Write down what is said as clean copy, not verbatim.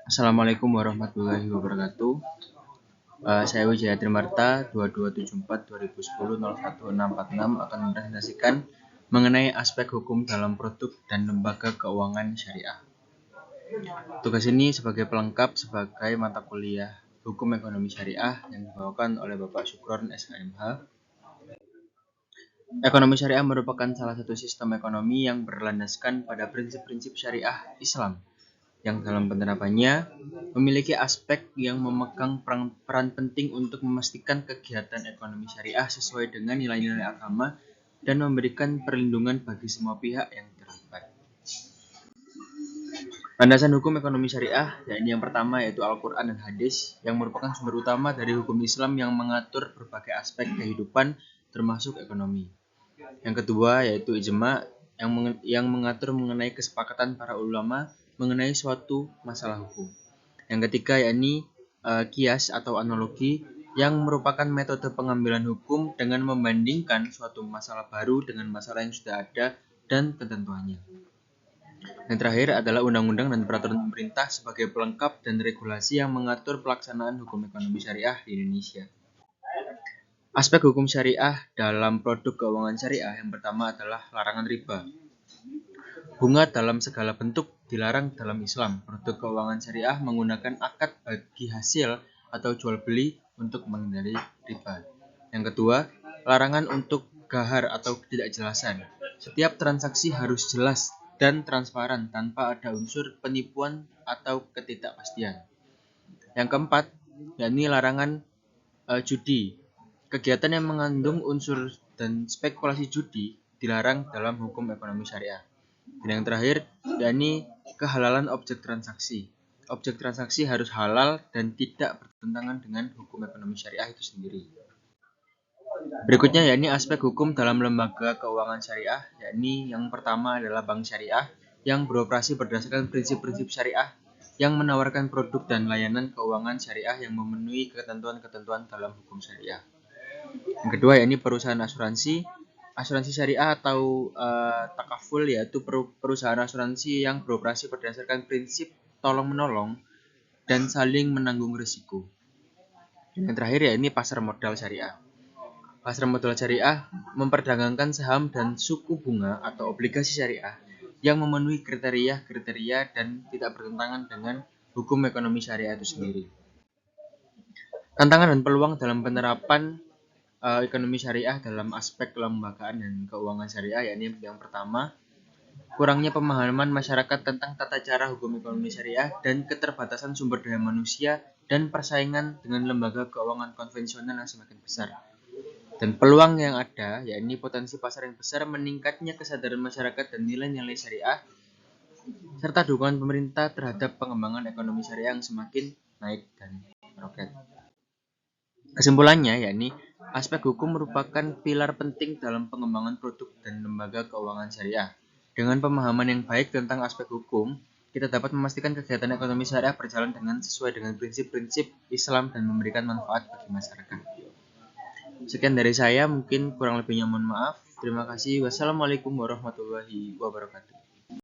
Assalamualaikum warahmatullahi wabarakatuh. Saya Wijaya Trimarta 2274-2010-01646 akan mempresentasikan mengenai aspek hukum dalam produk dan lembaga keuangan syariah. Tugas ini sebagai pelengkap sebagai mata kuliah Hukum Ekonomi Syariah yang dibawakan oleh Bapak Syukron SHMH. Ekonomi syariah merupakan salah satu sistem ekonomi yang berlandaskan pada prinsip-prinsip syariah Islam yang dalam penerapannya memiliki aspek yang memegang peran penting untuk memastikan kegiatan ekonomi syariah sesuai dengan nilai-nilai agama dan memberikan perlindungan bagi semua pihak yang terlibat. Landasan hukum ekonomi syariah, yakni yang pertama yaitu Al-Quran dan Hadis, yang merupakan sumber utama dari hukum Islam yang mengatur berbagai aspek kehidupan termasuk ekonomi. Yang kedua yaitu Ijma, yang mengatur mengenai kesepakatan para ulama mengenai suatu masalah hukum. Yang ketiga yakni Qiyas atau analogi, yang merupakan metode pengambilan hukum dengan membandingkan suatu masalah baru dengan masalah yang sudah ada dan ketentuannya. Yang terakhir adalah undang-undang dan peraturan pemerintah sebagai pelengkap dan regulasi yang mengatur pelaksanaan hukum ekonomi syariah di Indonesia. Aspek hukum syariah dalam produk keuangan syariah yang pertama adalah larangan riba. Bunga dalam segala bentuk dilarang dalam Islam. Produk keuangan syariah menggunakan akad bagi hasil atau jual beli untuk menghindari riba. Yang kedua, larangan untuk gahar atau ketidakjelasan. Setiap transaksi harus jelas dan transparan tanpa ada unsur penipuan atau ketidakpastian. Yang keempat, yakni larangan judi. Kegiatan yang mengandung unsur dan spekulasi judi dilarang dalam hukum ekonomi syariah. Dan yang terakhir, yakni kehalalan objek transaksi. Objek transaksi harus halal dan tidak bertentangan dengan hukum ekonomi syariah itu sendiri. Berikutnya yakni aspek hukum dalam lembaga keuangan syariah, yakni yang pertama adalah bank syariah yang beroperasi berdasarkan prinsip-prinsip syariah yang menawarkan produk dan layanan keuangan syariah yang memenuhi ketentuan-ketentuan dalam hukum syariah. Yang kedua yakni perusahaan asuransi. Asuransi syariah atau takaful yaitu perusahaan asuransi yang beroperasi berdasarkan prinsip tolong-menolong dan saling menanggung risiko. Yang terakhir yakni pasar modal syariah. Pasar modal syariah memperdagangkan saham dan suku bunga atau obligasi syariah yang memenuhi kriteria dan tidak bertentangan dengan hukum ekonomi syariah itu sendiri. Tantangan dan peluang dalam penerapan ekonomi syariah dalam aspek kelembagaan dan keuangan syariah, yakni yang pertama, kurangnya pemahaman masyarakat tentang tata cara hukum ekonomi syariah dan keterbatasan sumber daya manusia dan persaingan dengan lembaga keuangan konvensional yang semakin besar. Dan peluang yang ada, yakni potensi pasar yang besar, meningkatnya kesadaran masyarakat dan nilai-nilai syariah, serta dukungan pemerintah terhadap pengembangan ekonomi syariah yang semakin naik dan meroket. Kesimpulannya, yakni aspek hukum merupakan pilar penting dalam pengembangan produk dan lembaga keuangan syariah. Dengan pemahaman yang baik tentang aspek hukum, kita dapat memastikan kegiatan ekonomi syariah berjalan sesuai dengan prinsip-prinsip Islam dan memberikan manfaat bagi masyarakat. Sekian dari saya, mungkin kurang lebihnya mohon maaf. Terima kasih. Wassalamualaikum warahmatullahi wabarakatuh.